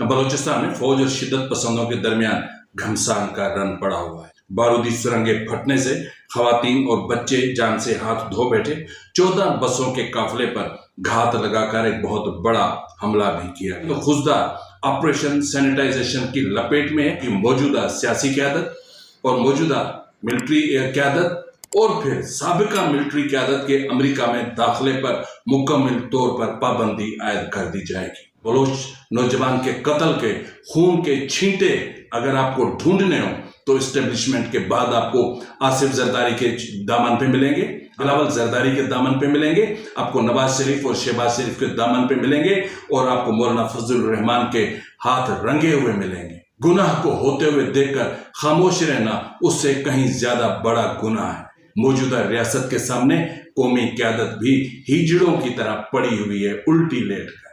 बलूचिस्तान में फौज और शिद्दत पसंदों के दरमियान घमसान का रन पड़ा हुआ है। बारूदी सुरंगें फटने से खवातीन और बच्चे जान से हाथ धो बैठे। 14 बसों के काफिले पर घात लगाकर एक बहुत बड़ा हमला भी किया। तो खुजदार ऑपरेशन सैनिटाइजेशन की लपेट में है कि मौजूदा सियासी क़यादत और मौजूदा मिलिट्री क़यादत और फिर साबिका मिलिट्री क़यादत के अमेरिका में दाखिले पर मुकम्मल तौर पर पाबंदी आयद कर दी जाएगी। बलोच नौजवान के कत्ल के खून के छींटे अगर आपको ढूंढने हो तो इस्टेब्लिशमेंट के बाद आपको आसिफ जरदारी के दामन पे मिलेंगे, बिलावल जरदारी के दामन पे मिलेंगे, आपको नवाज शरीफ और शहबाज शरीफ के दामन पे मिलेंगे और आपको मौलाना फजलुर रहमान के हाथ रंगे हुए मिलेंगे। गुनाह को होते हुए देखकर खामोश रहना उससे कहीं ज्यादा बड़ा गुनाह है। मौजूदा रियासत के सामने कौमी क़यादत भी हिजड़ों की तरह पड़ी हुई है, उल्टी लेट कर।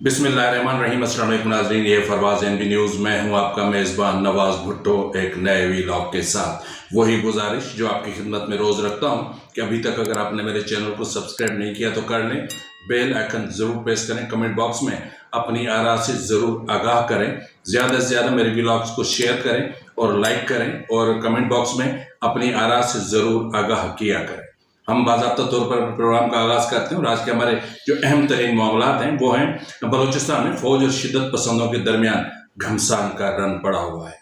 बिस्मिल्लाहिर्रहमानिर्रहीम। अस्सलाम वालेकुम नाज़रीन, ये फरवाज एनबी न्यूज़, मैं हूं आपका मेज़बान नवाज भुट्टो एक नए वीलॉग के साथ। वही गुजारिश जो आपकी खिदमत में रोज़ रखता हूं कि अभी तक अगर आपने मेरे चैनल को सब्सक्राइब नहीं किया तो कर लें, बेल आइकन ज़रूर प्रेस करें, कमेंट बॉक्स में अपनी आरा से ज़रूर आगाह करें, ज़्यादा से ज़्यादा मेरे व्लॉग्स को शेयर करें और लाइक करें और कमेंट बॉक्स में अपनी आरा से ज़रूर आगाह किया करें। हम बाज़ाब्ता तौर पर प्रोग्राम का आगाज़ करते हैं और आज के हमारे जो अहम तरीन मामलात हैं वो हैं बलूचिस्तान में फौज और शिद्दत पसंदों के दरमियान घमसान का रन पड़ा हुआ है।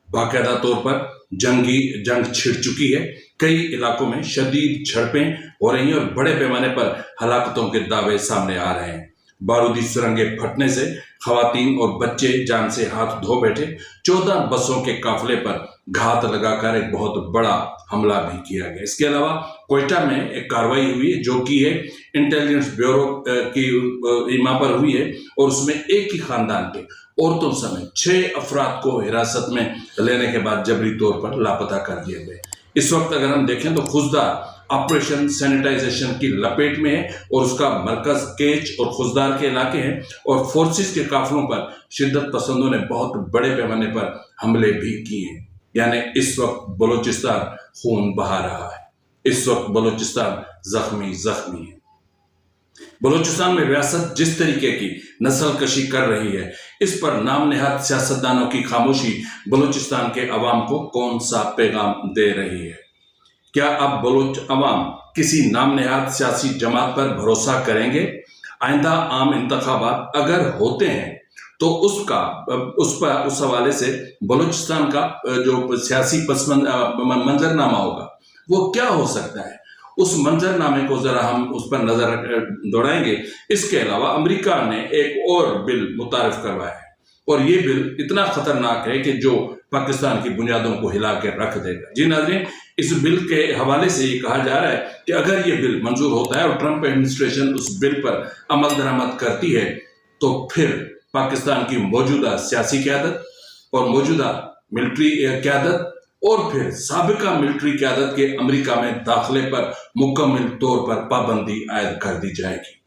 बाकायदा तौर पर जंग छिड़ चुकी है। कई इलाकों में शदीद झड़पें हो रही हैं और बड़े पैमाने पर हलाकतों के दावे सामने आ रहे हैं। बारूदी सुरंगें फटने से खवातीन और बच्चे जान से हाथ धो बैठे। 14 बसों के काफिले पर घात लगाकर एक बहुत बड़ा हमला भी किया गया। इसके अलावा क्वेटा में एक कार्रवाई हुई है जो कि है इंटेलिजेंस ब्यूरो की वहाँ पर हुई है और उसमें एक ही खानदान के औरतों समेत 6 अफराद को हिरासत में लेने के बाद जबरी तौर पर लापता कर दिए गए। इस वक्त अगर हम देखें तो खुजदार ऑपरेशन सैनिटाइजेशन की लपेट में है और उसका मरकज केच और खुजदार के इलाके हैं और फोर्सेस के काफिलों पर शिद्दत पसंदों ने बहुत बड़े पैमाने पर हमले भी किए हैं। यानी इस वक्त बलूचिस्तान खून बहा रहा है, इस वक्त बलूचिस्तान जख्मी है। बलूचिस्तान में रियासत जिस तरीके की नस्ल कशी कर रही है, इस पर नाम नेहाद सियासतदानों की खामोशी बलूचिस्तान के अवाम को कौन सा पैगाम दे रही है? क्या अब बलूच अवाम किसी नाम नेहाद सियासी जमात पर भरोसा करेंगे? आइंदा आम इंतखाबात अगर होते हैं तो उस हवाले से बलूचिस्तान का जो सियासी मंजरनामा होगा वो क्या हो सकता है, उस मंजरनामे को जरा हम उस पर नजर दौड़ाएंगे। इसके अलावा अमेरिका ने एक और बिल मुतारिफ करवाया है और ये बिल इतना खतरनाक है कि जो पाकिस्तान की बुनियादों को हिला के रख देगा। जी नाज़रीन, इस बिल के हवाले से ये कहा जा रहा है कि अगर ये बिल मंजूर होता है और ट्रंप एडमिनिस्ट्रेशन उस बिल पर अमल दरामद करती है तो फिर पाकिस्तान की मौजूदा सियासी क़यादत और मौजूदा मिलिट्री क़यादत और फिर साबिका मिलिट्री क़यादत के अमेरिका में दाखिले पर मुकम्मल तौर पर पाबंदी आयद कर दी जाएगी।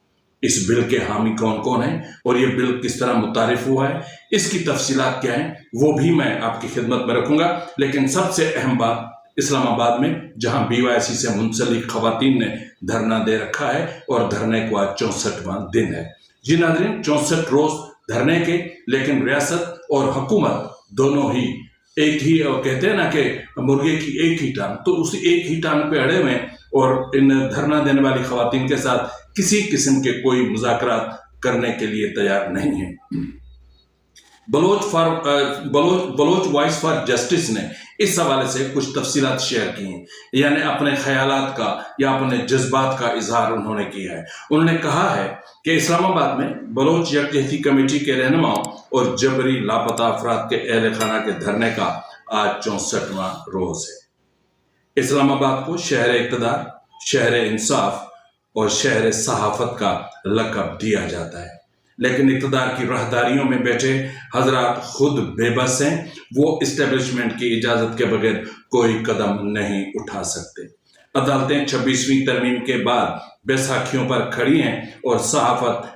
इस बिल के हामी कौन कौन है और ये बिल किस तरह मुतारिफ हुआ है, इसकी तफसीलात क्या हैं, वो भी मैं आपकी खिदमत में रखूंगा। लेकिन सबसे अहम बात, इस्लामाबाद में जहां BYC से मुंसलिक खवातीन ने धरना दे रखा है और धरने को आज 64वां दिन है। जी नाज़रीन, 64 रोज धरने के, लेकिन रियासत और हुकूमत दोनों ही एक ही, और कहते हैं ना कि मुर्गे की एक ही टांग, तो उसी एक ही टांग पे अड़े हुए और इन धरना देने वाली खवातीन के साथ किसी किस्म के कोई मुज़ाकरात करने के लिए तैयार नहीं है। बलोच वॉइस फॉर जस्टिस ने इस हवाले से कुछ तफसीलात शेयर की हैं, यानी अपने ख्यालात का या अपने जज्बात का इजहार उन्होंने किया है। उन्होंने कहा है कि इस्लामाबाद में बलोच यकजहती कमेटी के रहनुमाओं और जबरी लापता अफराद के अहल खाना के धरने का आज 64वां रोज है। इस्लामाबाद को शहर इक़्तिदार, शहर इंसाफ और शहर सहाफत का लक़ब दिया जाता है, लेकिन इक़्तिदार की राहदारियों में बैठे हजरात खुद बेबस हैं। वो इस्टेब्लिशमेंट की इजाज़त के बगैर कोई कदम नहीं उठा सकते। अदालतें 26वीं तरमीम के बाद बैसाखियों पर खड़ी हैं और सहाफत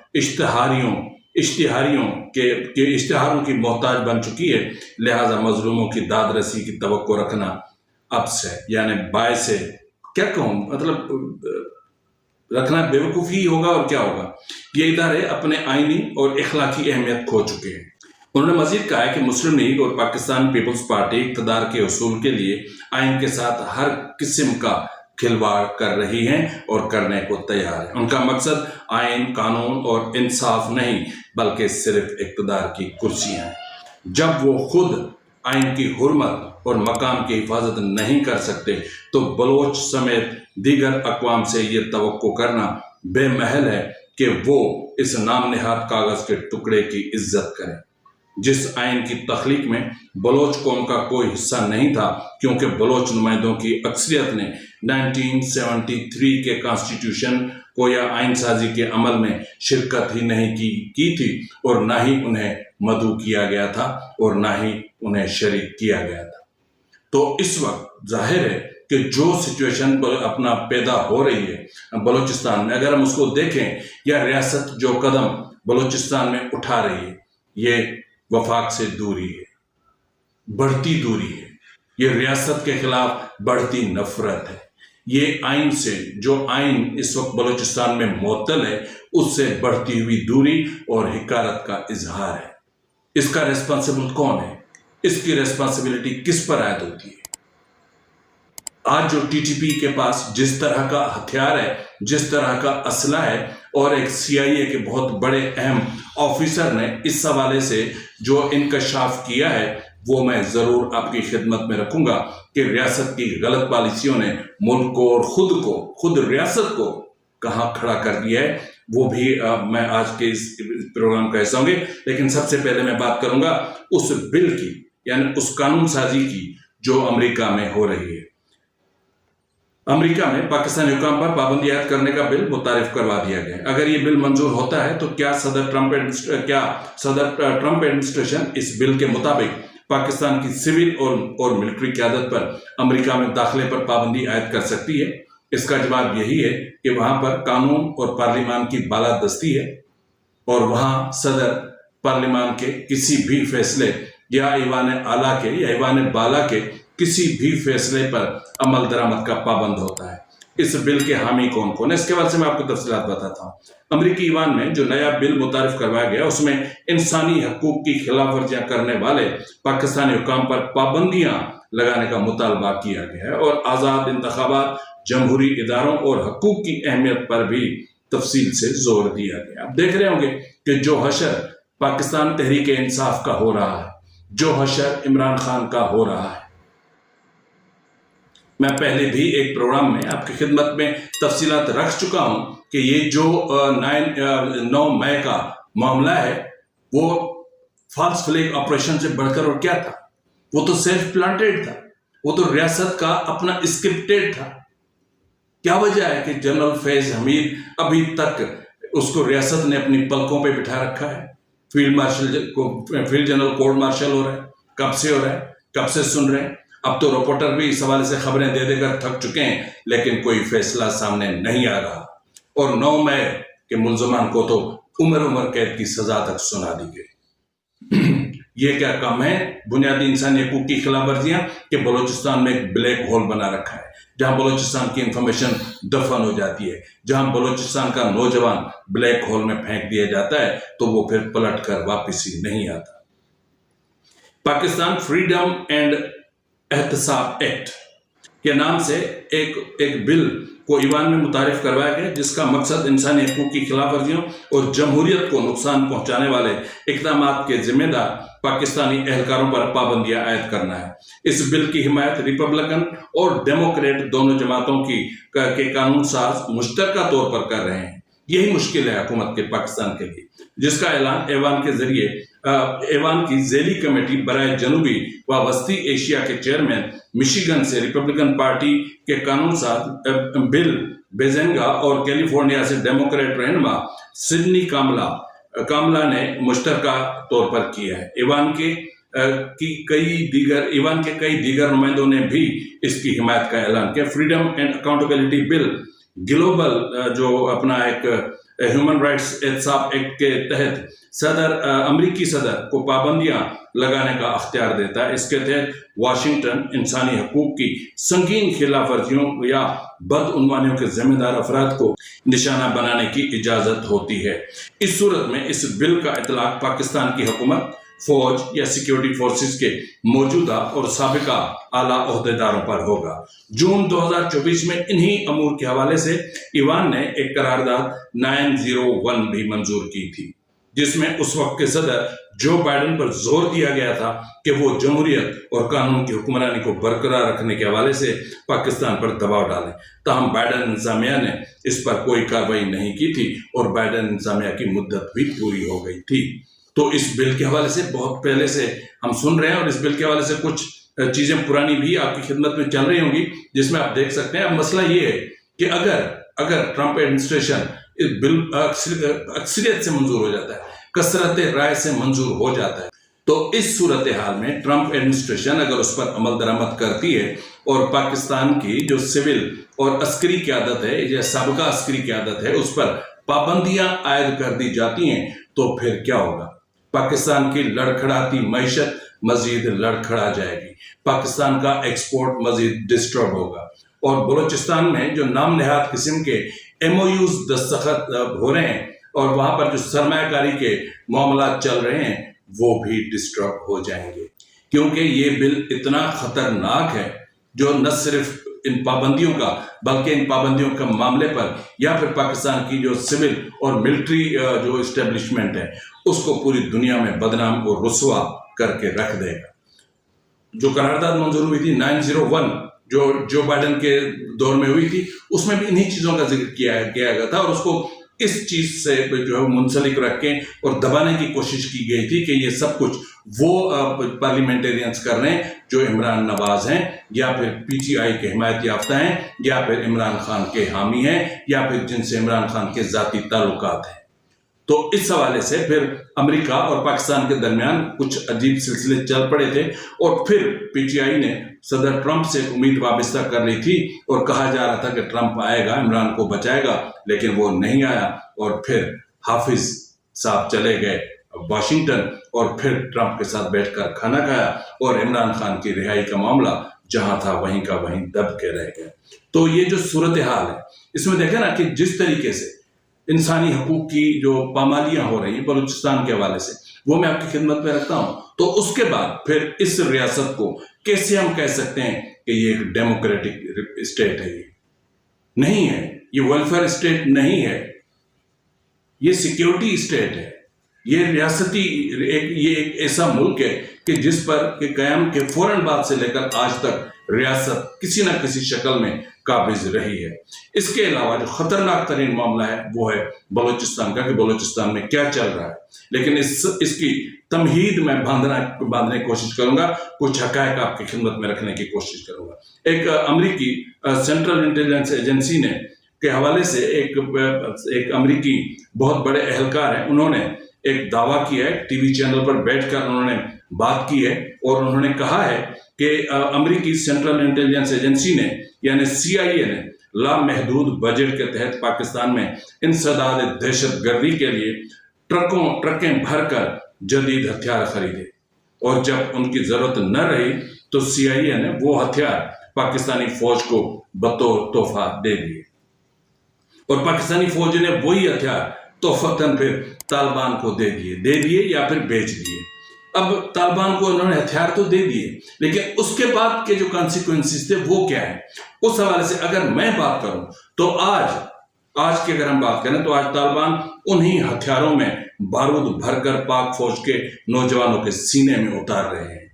इश्तिहारों की मोहताज बन चुकी है। लिहाजा मजलूमों की दाद रसी की तवक्को रखना अब से, यानी बाय से क्या कहूँ, मतलब रखना बेवकूफ़ी होगा और क्या होगा। ये इदारे अपने आईनी और इखलाकी अहमियत खो चुके हैं। उन्होंने मजीद कहा है कि मुस्लिम लीग और पाकिस्तान पीपल्स पार्टी इक़्तिदार के उसूल के लिए आइन के साथ हर किस्म का खिलवाड़ कर रही हैं और करने को तैयार है। उनका मकसद आइन, कानून और इंसाफ नहीं बल्कि सिर्फ इक़्तिदार की कुर्सियां हैं। जब वो खुद आइन की हुर्मत और मकाम की हिफाजत नहीं कर सकते तो बलोच समेत दीगर अक़वाम से ये तवक्को करना बेमहल है कि वो इस नाम निहाद कागज़ के टुकड़े की इज्जत करें जिस आइन की तख्लीक में बलोच कौम का कोई हिस्सा नहीं था, क्योंकि बलोच नुमाइंदों की अक्सरियत ने 1973 के कॉन्स्टिट्यूशन को या आइन साजी के अमल में शिरकत ही नहीं की थी और ना ही उन्हें मदऊ किया गया था और ना ही उन्हें शरीक किया गया था। तो इस वक्त जाहिर है कि जो सिचुएशन अपना पैदा हो रही है बलूचिस्तान में, अगर हम उसको देखें या रियासत जो कदम बलूचिस्तान में उठा रही है, ये वफाक से दूरी है, बढ़ती दूरी है, ये रियासत के खिलाफ बढ़ती नफरत है। ये आइन से, जो आइन इस वक्त बलूचिस्तान में मुअत्तल है, उससे बढ़ती हुई दूरी और हिकारत का इजहार है। इसका रेस्पॉन्सिबल कौन है? इसकी रेस्पॉन्सिबिलिटी किस पर आयद होती है? आज जो टीटीपी के पास जिस तरह का हथियार है, जिस तरह का असला है, और एक CIA के बहुत बड़े अहम ऑफिसर ने इस हवाले से जो इंकशाफ किया है, वो मैं ज़रूर आपकी खिदमत में रखूंगा कि रियासत की गलत पॉलिसियों ने मुल्क को और खुद रियासत को कहाँ खड़ा कर दिया है, वो भी मैं आज के इस प्रोग्राम का हिस्सा होंगे। लेकिन सबसे पहले मैं बात करूंगा उस बिल की, यानी उस कानून साजी की जो अमेरिका में हो रही है। अमेरिका में पाकिस्तानी हुकाम पर पाबंदी आयद करने का बिल मुतारिफ करवा दिया गया। अगर ये बिल मंजूर होता है तो क्या सदर ट्रंप एडमिनिस्ट्रेशन इस बिल के मुताबिक पाकिस्तान की सिविल और मिलिट्री क़यादत पर अमेरिका में दाखिले पर पाबंदी आयद कर सकती है? इसका जवाब यही है कि वहां पर कानून और पार्लिमान की बालादस्ती है और वहां सदर पार्लिमान के किसी भी फैसले या ईवान आला के या ईवान बाला के किसी भी फैसले पर अमल दरामद का पाबंद होता है। इस बिल के हामी कौन कौन है, इसके बारे में आपको तफसीलात बताता हूँ। अमरीकी ईवान में जो नया बिल मुतारिफ करवाया गया, उसमें इंसानी हकूक की खिलाफ वर्जियां करने वाले पाकिस्तानी हुकाम पर पाबंदियां लगाने का मुतालबा किया गया है और आज़ाद इंतखाबात, जमहूरी इदारों और हकूक की अहमियत पर भी तफसील से जोर दिया गया। आप देख रहे होंगे कि जो हशर पाकिस्तान तहरीक इंसाफ का हो रहा है, जो हशर इमरान खान का हो रहा है, मैं पहले भी एक प्रोग्राम में आपकी खिदमत में तफसीलात रख चुका हूं कि ये जो 9 मई का मामला है वो फॉल्स फ्लैग ऑपरेशन से बढ़कर और क्या था? वो तो सेल्फ प्लांटेड था, वो तो रियासत का अपना स्क्रिप्टेड था। क्या वजह है कि जनरल फैज हमीद अभी तक उसको रियासत ने अपनी पलकों पे बिठा रखा है? फील्ड जनरल कोर्ट मार्शल हो रहा है, कब से हो रहा है, कब से सुन रहे हैं? अब तो रिपोर्टर भी इस हवाले से खबरें दे देकर थक चुके हैं, लेकिन कोई फैसला सामने नहीं आ रहा। और 9 मई के मुलजमान को तो उम्र कैद की सजा तक सुना दी गई। ये क्या कम है? बुनियादी इंसानी हकूक की खिलाफ वर्जियां कि बलूचिस्तान में एक ब्लैक होल बना रखा है जहां बलूचिस्तान की इंफॉर्मेशन दफन हो जाती है, जहां बलूचिस्तान का नौजवान ब्लैक होल में फेंक दिया जाता है तो वो फिर पलट कर वापिस ही नहीं आता। पाकिस्तान फ्रीडम एंड एहतसाब एक्ट के नाम से एक बिल को ईवान में मुतारिफ करवाया गया जिसका मकसद इंसानी हकूक की खिलाफ वर्जियों और जमहूरियत को नुकसान पहुंचाने वाले इक़दामात के जिम्मेदार पाकिस्तानी एहलकारों पर पाबंदियां आयद करना है। इस बिल की हिमायत रिपब्लिकन और डेमोक्रेट दोनों जमातों के कानून साज मुश्तरका तौर पर कर रहे हैं। यही मुश्किल है हुकूमत के पाकिस्तान के लिए, जिसका ऐलान ऐवान के जरिए ऐवान की ज़ैली कमेटी बराए जनूबी व वस्ती एशिया के चेयरमैन मिशिगन से रिपब्लिकन पार्टी के कानून साज बिल बेजेंगा और कैलिफोर्निया से डेमोक्रेट रहनुमा सिडनी कामला ने मुश्तरका तौर पर किया है। ईवान के कई दीगर नुमाइंदों ने भी इसकी हिमायत का ऐलान किया। Freedom and accountability bill global जो अपना एक ह्यूमन राइट्स एहतसाब एक्ट के तहत अमरीकी सदर को पाबंदियां लगाने का अख्तियार देता है। इसके तहत वाशिंगटन इंसानी हकूक की संगीन खिलाफ वर्जियों या बदउनवानियों के जिम्मेदार अफराद को निशाना बनाने की इजाजत होती है। इस सूरत में इस बिल का इतलाक पाकिस्तान की हुकूमत, फौज या सिक्योरिटी फोर्सेस के मौजूदा और साबिका आला ओहदेदारों पर होगा। जून 2024 में इन्हीं अमूर के हवाले से ईवान ने एक करारदाद 901 भी मंजूर की थी, जिसमें उस वक्त के सदर जो बाइडेन पर जोर दिया गया था कि वो जमहूरियत और कानून की हुक्मरानी को बरकरार रखने के हवाले से पाकिस्तान पर दबाव डालें। ताहम बाइडेन इंतजामिया ने इस पर कोई कार्रवाई नहीं की थी और बाइडेन इंतजामिया की मुद्दत भी पूरी हो गई थी। तो इस बिल के हवाले से बहुत पहले से हम सुन रहे हैं और इस बिल के हवाले से कुछ चीजें पुरानी भी आपकी खिदमत में चल रही होंगी, जिसमें आप देख सकते हैं। अब मसला ये है कि अगर ट्रंप एडमिनिस्ट्रेशन इस बिल अक्सरियत से मंजूर हो जाता है, कसरत राय से मंजूर हो जाता है, तो इस सूरत हाल में ट्रंप एडमिनिस्ट्रेशन अगर उस पर अमल दरामद करती है और पाकिस्तान की जो सिविल और अस्करी क़यादत है या साबका अस्करी क़यादत है उस पर पाबंदियां आयद कर दी जाती हैं, तो फिर क्या होगा? पाकिस्तान की लड़खड़ाती मईशत मजीद लड़खड़ा जाएगी, पाकिस्तान का एक्सपोर्ट मजीद डिस्टर्ब होगा और बलूचिस्तान में जो नाम नहाद किस्म के MOUs दस्तखत हो रहे हैं और वहां पर जो सरमायाकारी के मामला चल रहे हैं वो भी डिस्टर्ब हो जाएंगे, क्योंकि ये बिल इतना खतरनाक है जो न सिर्फ इन पाबंदियों का बल्कि इन पाबंदियों के मामले पर या फिर पाकिस्तान की जो सिविल और मिलिट्री जो इस्टेब्लिशमेंट है उसको पूरी दुनिया में बदनाम और रुसवा करके रख देगा। जो करारदाद मंजूर हुई थी 901 जो बाइडेन के दौर में हुई थी, उसमें भी इन्हीं चीजों का जिक्र किया गया था और उसको इस चीज से जो है मुंसलिक रख के और दबाने की कोशिश की गई थी कि ये सब कुछ वो पार्लियामेंटेरियंस कर रहे हैं जो इमरान नवाज हैं या फिर PTI के हिमायत याफ्ता हैं या फिर इमरान खान के हामी हैं या फिर जिनसे इमरान खान के जाती ताल्लुकात हैं। तो इस हवाले से फिर अमेरिका और पाकिस्तान के दरमियान कुछ अजीब सिलसिले चल पड़े थे और फिर PTI ने सदर ट्रंप से उम्मीद वाबस्ता कर ली थी और कहा जा रहा था कि ट्रंप आएगा, इमरान को बचाएगा, लेकिन वो नहीं आया और फिर हाफिज साहब चले गए वाशिंगटन और फिर ट्रंप के साथ बैठकर खाना खाया और इमरान खान की रिहाई का मामला जहां था वहीं का वहीं दब के रह गया। तो ये जो सूरत हाल है इसमें देखें ना कि जिस तरीके से इंसानी हकूक की जो पामालियां हो रही हैं बलूचिस्तान के हवाले से, वो मैं आपकी खिदमत में रखता हूं। तो उसके बाद फिर इस रियासत को कैसे हम कह सकते हैं कि ये एक डेमोक्रेटिक स्टेट है? ये नहीं है, ये वेलफेयर स्टेट नहीं है, ये सिक्योरिटी स्टेट है, ये रियासती ये एक ऐसा मुल्क है कि जिस पर के कयाम के फौरन बाद से लेकर आज तक रियासत किसी न किसी शक्ल में काबिज रही है। इसके अलावा जो खतरनाक तरीन मामला है वो है बलूचिस्तान का, कि बलूचिस्तान में क्या चल रहा है, लेकिन इसकी तमहीद में बांधने की कोशिश करूंगा, कुछ हकायक आपकी खिदमत में रखने की कोशिश करूंगा। एक अमेरिकी सेंट्रल इंटेलिजेंस एजेंसी ने के हवाले से एक अमेरिकी बहुत बड़े एहलकार हैं, उन्होंने एक दावा किया है, टीवी चैनल पर बैठकर उन्होंने बात की है और उन्होंने कहा है कि अमेरिकी सेंट्रल इंटेलिजेंस एजेंसी ने यानी CIA ने लामहदूद बजट के तहत पाकिस्तान में इंसदाद दहशतगर्दी के लिए ट्रकें भरकर जदीद हथियार खरीदे और जब उनकी जरूरत न रही तो CIA ने वो हथियार पाकिस्तानी फौज को बतौर तोहफा दे दिए और पाकिस्तानी फौज ने वही हथियार तोहफतन फिर तालिबान को दे दिए या फिर बेच दिए। अब तालिबान को उन्होंने हथियार तो दे दिए, लेकिन उसके बाद के जो कॉन्सिक्वेंसेस थे वो क्या है? उस हवाले से अगर मैं बात करूं तो आज की अगर हम बात करें तो आज तालिबान उन्हीं हथियारों में बारूद भरकर पाक फौज के नौजवानों के सीने में उतार रहे हैं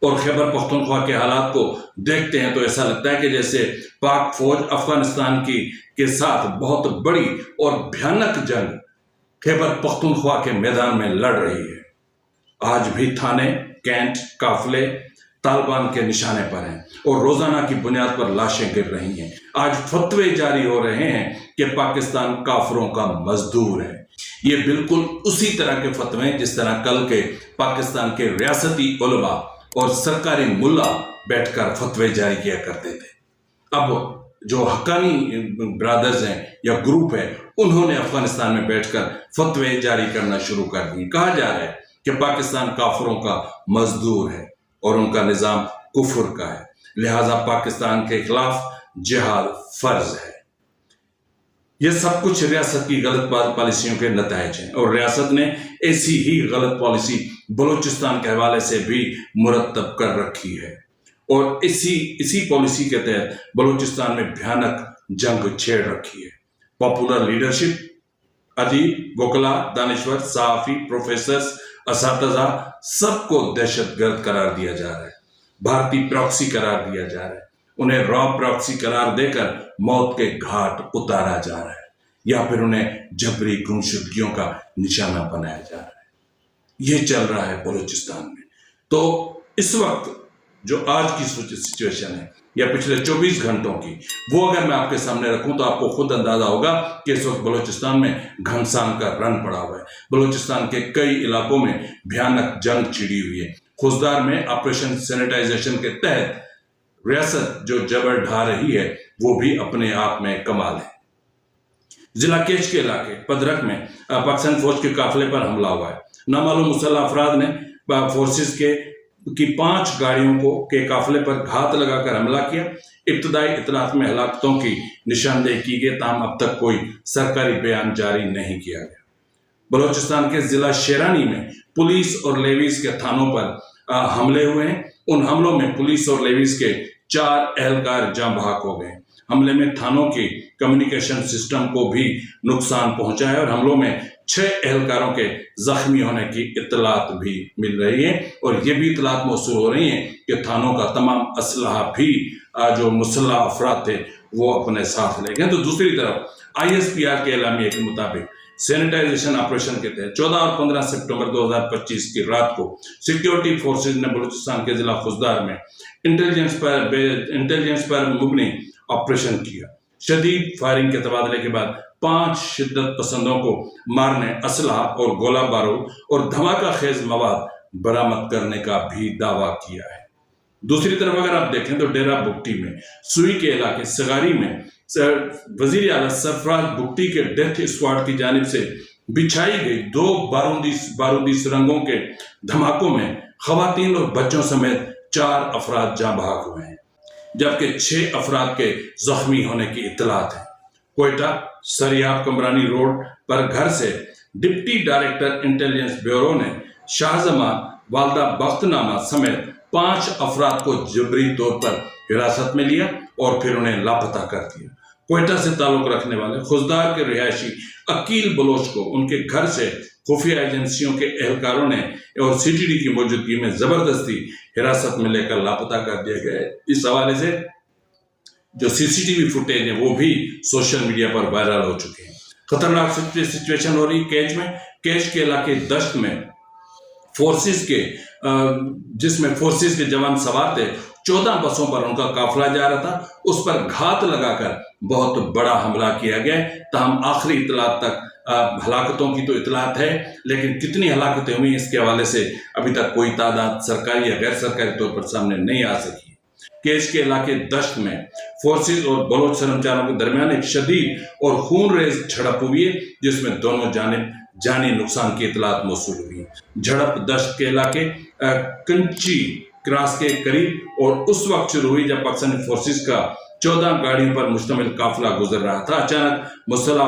और खैबर पख्तूनख्वा के हालात को देखते हैं तो ऐसा लगता है कि जैसे पाक फौज अफगानिस्तान के साथ बहुत बड़ी और भयानक जंग खैबर पख्तूनख्वा के मैदान में लड़ रही है। आज भी थाने, कैंट, काफले तालिबान के निशाने पर हैं और रोजाना की बुनियाद पर लाशें गिर रही हैं। आज फतवे जारी हो रहे हैं कि पाकिस्तान काफरों का मजदूर है। ये बिल्कुल उसी तरह के फतवे जिस तरह कल के पाकिस्तान के रियासती उलमा और सरकारी मुल्ला बैठकर फतवे जारी किया करते थे। अब जो हक्कानी ब्रदर्स हैं या ग्रुप है, उन्होंने अफगानिस्तान में बैठकर फतवे जारी करना शुरू कर दिए। कहा जा रहा है कि पाकिस्तान काफिरों का मजदूर है और उनका निज़ाम कुफर का है, लिहाजा पाकिस्तान के खिलाफ जिहाद फर्ज है। यह सब कुछ रियासत की गलत पॉलिसियों के नताइज हैं और रियासत ने ऐसी ही गलत पॉलिसी बलूचिस्तान के हवाले से भी मुरतब कर रखी है और इसी पॉलिसी के तहत बलूचिस्तान में भयानक जंग छेड़ रखी है। पॉपुलर लीडरशिप, अदीब, वकला, दानिश्वर, सहाफी, प्रोफेसर्स, असातिज़ा सबको दहशतगर्द करार दिया जा रहा है, भारतीय प्रॉक्सी करार दिया जा रहा है, उन्हें रॉ प्रॉक्सी करार देकर मौत के घाट उतारा जा रहा है या फिर उन्हें जबरी गुमशुदगियों का निशाना बनाया जा रहा है। यह चल रहा है बलूचिस्तान में। तो इस वक्त जो आज की सिचुएशन है या पिछले 24 घंटों की, वो अगर मैं आपके सामने रखूं तो आपको खुद अंदाजा होगा कि इस वक्त बलूचिस्तान में घमसान का रन पड़ा हुआ है। बलूचिस्तान के कई इलाकों में भयानक जंग छिड़ी हुई है। खुजदार में ऑपरेशन सैनिटाइजेशन के तहत रियासत जो जबर ढा रही है वो भी अपने आप में कमाल है। जिला केच के इलाके पदरक में पाकिस्तान फौज के काफिले पर हमला हुआ है। नामालूम मुसल्लह अफराद ने फोर्सेस की 5 गाड़ियों के काफिले पर घात लगाकर हमला किया। इब्तदाई इतलात में हलाकतों की निशानदेही की गई, ताहम अब तक कोई सरकारी बयान जारी नहीं किया गया। बलूचिस्तान के जिला शेरानी में पुलिस और लेवीज के थानों पर हमले हुए हैं। उन हमलों में पुलिस और लेवीज के 4 एहलकार जाँ बहक हो गए। हमले में थानों की कम्युनिकेशन सिस्टम को भी नुकसान पहुंचा है और हमलों में 6 एहलकारों के जख्मी होने की इतलात भी मिल रही है और ये भी इतलात मौसूल हो रही हैं कि थानों का तमाम असलहा भी जो मुसल्लह अफराद थे वो अपने साथ ले गए। तो दूसरी तरफ ISPR के एलामिया के मुताबिक सैनिटाइजेशन ऑपरेशन के तहत 14 और 15 सितंबर 2025 की रात को सिक्योरिटी फोर्सेज ने बलूचिस्तान के जिला खुजदार में इंटेलिजेंस पर मुबनी ऑपरेशन किया। शदीद फायरिंग के तबादले के बाद 5 शिद्दत पसंदों को मारने, असलहा और गोला बारूद और धमाका खेज मवाद बरामद करने का भी दावा किया है। दूसरी तरफ अगर आप देखें तो डेरा बुगटी में सुई के इलाके सगारी में वजीर आला सरफराज बुगटी के डेथ स्क्वाड की जानिब से बिछाई गई 2 बारूदी सुरंगों के धमाकों में खवातीन और बच्चों समेत 4 अफराद जाँ बहक हुए हैं, जबकि 6 अफराद के जख्मी होने की इतलात है। कोयटा सरियाब कमरानी रोड पर घर से डिप्टी डायरेक्टर इंटेलिजेंस ब्यूरो ने शाहजमान वालदा बख्तनामा समेत 5 अफराद को जबरी तौर पर हिरासत में लिया और फिर उन्हें लापता कर दिया। कोयटा से ताल्लुक रखने वाले खुजदार के रिहायशी अकील बलोच को उनके घर से खुफिया एजेंसियों के एहलकारों ने और CTD की मौजूदगी में जबरदस्ती हिरासत में लेकर लापता कर दिया गया। इस हवाले से जो CCTV फुटेज है वो भी सोशल मीडिया पर वायरल हो चुके हैं। खतरनाक सिचुएशन हो रही केच में। केच के इलाके दश्त में जिसमें फोर्सेस के जवान सवार थे, 14 बसों पर उनका काफिला जा रहा था, उस पर घात लगाकर बहुत बड़ा हमला किया गया। ताहम आखिरी इतलात तक हलाकतों की तो इतलात है, लेकिन कितनी हलाकतें हुई इसके हवाले से अभी तक कोई तादाद सरकारी या गैर सरकारी तौर पर सामने नहीं आ सकी। केच के इलाके दश्त में फोर्सेस और बलोच कर्मचारियों के दरमियान एक शदीद और खूनरेज झड़प हुई है, जिसमें दोनों जानिब जानी नुकसान की इतलात मौसूल हुई। झड़प दश्त के इलाके कंची क्रास के करीब और उस वक्त शुरू हुई जब पाकिस्तानी फोर्सेस का 14 गाड़ियों पर मुश्तमिल काफिला गुजर रहा था। अचानक मुसल्लह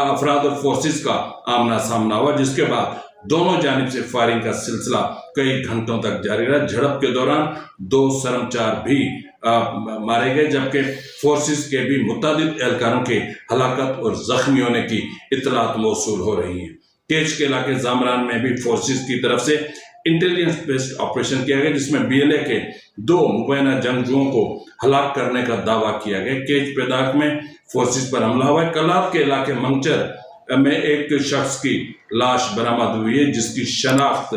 अफराद और फोर्सेस का आमना सामना हुआ, जिसके बाद दोनों जानिब से फायरिंग का सिलसिला कई घंटों तक जारी रहा। झड़प के दौरान 2 शर्मचार भी मारे गए, जबकि फोर्सेस के भी मुतादिद एहलकारों के हलाकत और जख्मी होने की इतलात मौसूल हो रही हैं। केच के इलाके जामरान में भी फोर्सेस की तरफ से इंटेलिजेंस बेस्ड ऑपरेशन किया गया, जिसमें BLA के 2 मुबैना जंगजुओं को हलाक करने का दावा किया गया। केच पेदाक में फोर्सेस पर हमला हुआ है। कलाब के इलाके मंगचर में एक शख्स की लाश बरामद हुई है, जिसकी शनाख्त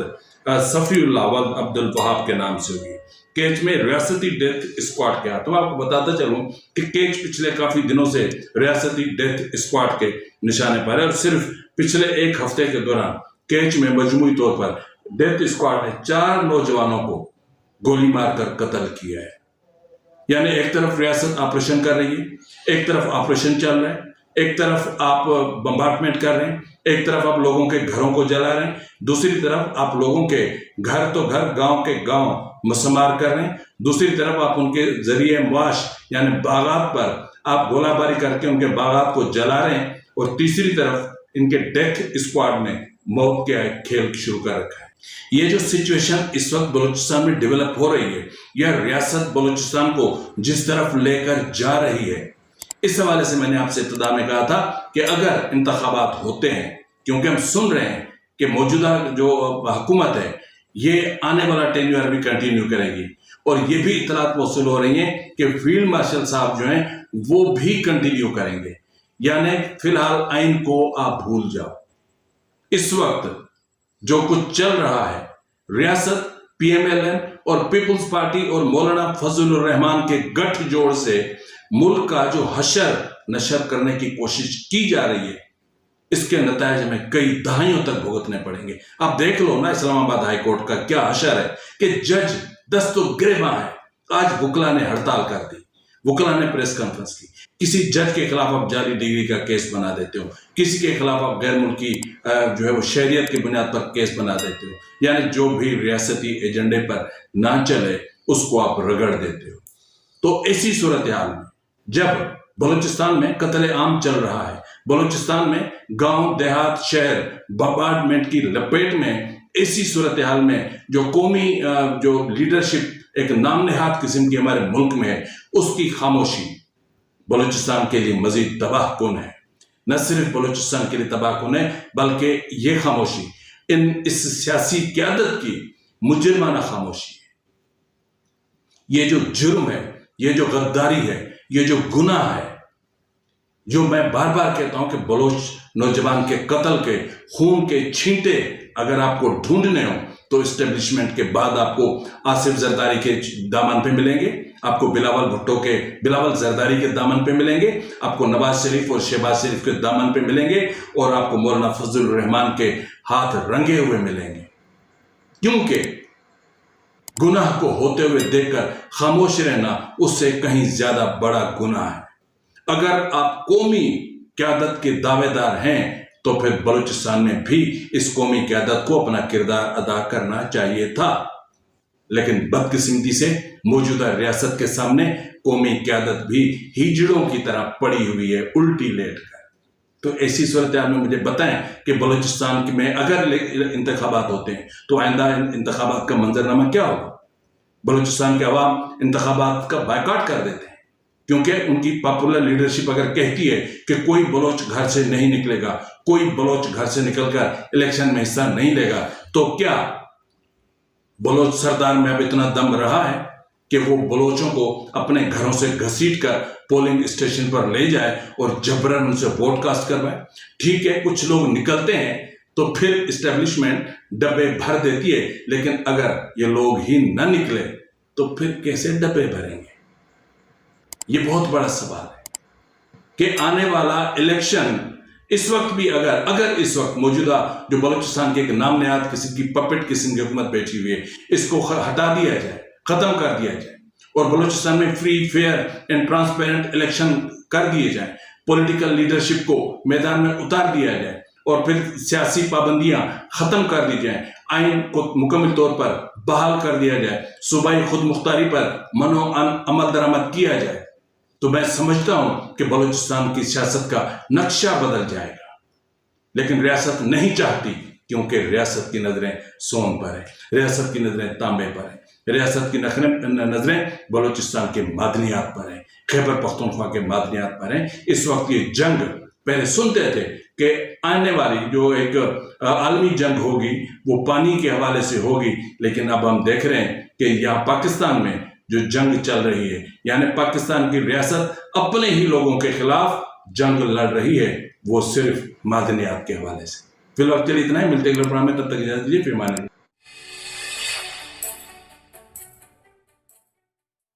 सफीउल्लाह वल्द अब्दुल वहाब के नाम से हुई है। केच में रियासती डेथ स्क्वाड के हाथों, आपको बताता चलूं कि केच पिछले काफी दिनों से रियासती डेथ स्क्वाड के निशाने पर है और सिर्फ पिछले 1 हफ्ते के दौरान केच में मजमूई तौर पर डेथ स्क्वाड ने 4 नौजवानों को गोली मारकर कत्ल किया है। یعنی ایک طرف ریاست آپریشن کر رہی ہے، ایک طرف آپریشن چل رہا ہے، ایک طرف آپ بمبارٹمنٹ کر رہے ہیں، ایک طرف آپ لوگوں کے گھروں کو جلا رہے ہیں، دوسری طرف آپ لوگوں کے گھر تو گھر، گاؤں کے گاؤں مسمار کر رہے ہیں، دوسری طرف آپ ان کے ذریعے معاش یعنی باغات پر آپ گولہ باری کر کے ان کے باغات کو جلا رہے ہیں، اور تیسری طرف ان کے ڈیتھ اسکواڈ نے موت کے کھیل شروع کر رکھا ہے۔ یہ جو سچویشن اس وقت بلوچستان میں ڈیولپ ہو رہی ہے، یہ ریاست بلوچستان کو جس طرف لے کر جا رہی ہے، اس حوالے سے میں نے آپ سے ابتدا میں کہا تھا کہ اگر انتخابات ہوتے ہیں، کیونکہ ہم سن رہے ہیں کہ موجودہ جو حکومت ہے یہ آنے والا ٹینیور بھی کنٹینیو کرے گی، اور یہ بھی اطلاعات موصول ہو رہی ہیں کہ فیلڈ مارشل صاحب جو ہیں وہ بھی کنٹینیو کریں گے، یعنی فی الحال آئین کو آپ بھول جاؤ۔ اس وقت جو کچھ چل رہا ہے، ریاست پی ایم ایل این اور پیپلز پارٹی اور مولانا فضل الرحمان کے گٹھ جوڑ سے ملک کا جو حشر نشر کرنے کی کوشش کی جا رہی ہے، اس کے نتائج ہمیں کئی دہائیوں تک بھگتنے پڑیں گے۔ آپ دیکھ لو نا اسلام آباد ہائی کورٹ کا کیا حشر ہے کہ جج دست و گریباں ہے۔ آج وکلا نے ہڑتال کر دی، وکلا نے پریس کانفرنس کی، کسی جج کے خلاف آپ جعلی ڈگری کا کیس بنا دیتے ہو، کسی کے خلاف آپ غیر ملکی جو ہے وہ شہریت کی بنیاد پر کیس بنا دیتے ہو، یعنی جو بھی ریاستی ایجنڈے پر نہ چلے اس کو آپ رگڑ دیتے ہو۔ تو ایسی صورتحال میں جب بلوچستان میں قتل عام چل رہا ہے، بلوچستان میں گاؤں دیہات شہر بمبارٹمنٹ کی لپیٹ میں، ایسی صورتحال میں جو قومی جو لیڈرشپ ایک نام نہاد قسم کی ہمارے ملک میں ہے، اس کی خاموشی بلوچستان کے لیے مزید تباہ کن ہے۔ نہ صرف بلوچستان کے لیے تباہ کن ہے بلکہ یہ خاموشی اس سیاسی قیادت کی مجرمانہ خاموشی ہے۔ یہ جو جرم ہے، یہ جو غداری ہے، یہ جو گناہ ہے، جو میں بار بار کہتا ہوں کہ بلوچ نوجوان کے قتل کے خون کے چھینٹے اگر آپ کو ڈھونڈنے ہوں تو اسٹیبلشمنٹ کے بعد آپ کو آصف زرداری کے دامن پہ ملیں گے، آپ کو بلاول زرداری کے دامن پہ ملیں گے، آپ کو نواز شریف اور شہباز شریف کے دامن پہ ملیں گے، اور آپ کو مولانا فضل الرحمان کے ہاتھ رنگے ہوئے ملیں گے، کیونکہ گناہ کو ہوتے ہوئے دیکھ کر خاموش رہنا اس سے کہیں زیادہ بڑا گناہ ہے۔ اگر آپ قومی قیادت کے دعوے دار ہیں تو پھر بلوچستان میں بھی اس قومی قیادت کو اپنا کردار ادا کرنا چاہیے تھا، لیکن بدقسمتی سے موجودہ ریاست کے سامنے قومی قیادت بھی ہیجڑوں کی طرح پڑی ہوئی ہے، الٹی لیٹ کر۔ تو ایسی صورتحال میں مجھے بتائیں کہ بلوچستان میں اگر انتخابات ہوتے ہیں تو آئندہ انتخابات کا منظرنامہ کیا ہوگا؟ بلوچستان کے عوام انتخابات کا بائیکاٹ کر دیتے ہیں، کیونکہ ان کی پاپولر لیڈرشپ اگر کہتی ہے کہ کوئی بلوچ گھر سے نہیں نکلے گا، کوئی بلوچ گھر سے نکل کر الیکشن میں حصہ نہیں لے گا، تو کیا بلوچ سردار میں اب اتنا دم رہا ہے کہ وہ بلوچوں کو اپنے گھروں سے گھسیٹ کر پولنگ اسٹیشن پر لے جائے اور جبرن ان سے ووٹ کاسٹ کروائے؟ ٹھیک ہے، کچھ لوگ نکلتے ہیں تو پھر اسٹیبلشمنٹ ڈبے بھر دیتی ہے، لیکن اگر یہ لوگ ہی نہ نکلے تو پھر کیسے ڈبے بھریں گے؟ یہ بہت بڑا سوال ہے کہ آنے والا الیکشن اس وقت بھی اگر اس وقت موجودہ جو بلوچستان کے ایک نام نہاد قسم کی پپٹ قسم کی حکومت بیٹھی ہوئی ہے، اس کو ہٹا دیا جائے، ختم کر دیا جائے، اور بلوچستان میں free fair and transparent election کر دیے جائیں، پولیٹیکل لیڈرشپ کو میدان میں اتار دیا جائے، اور پھر سیاسی پابندیاں ختم کر دی جائیں، آئین کو مکمل طور پر بحال کر دیا جائے، صوبائی خود مختاری پر عمل درآمد کیا جائے، تو میں سمجھتا ہوں کہ بلوچستان کی سیاست کا نقشہ بدل جائے گا۔ لیکن ریاست نہیں چاہتی، کیونکہ ریاست کی نظریں سون پر ہیں، ریاست کی نظریں تانبے پر ہیں، ریاست کی نظریں بلوچستان کے معدنیات پر ہیں، خیبر پختونخوا کے معدنیات پر ہیں۔ اس وقت یہ جنگ پہلے سنتے تھے کہ آنے والی جو ایک عالمی جنگ ہوگی وہ پانی کے حوالے سے ہوگی، لیکن اب ہم دیکھ رہے ہیں کہ یہاں پاکستان میں جو جنگ چل رہی ہے، یعنی پاکستان کی ریاست اپنے ہی لوگوں کے خلاف جنگ لڑ رہی ہے، وہ صرف معدنیات کے حوالے سے۔ فی الوقت کے لیے اتنا ہی، ملتے ہیں اگلے پروگرام میں، تب تک اجازت دیجیے، فی امان اللہ۔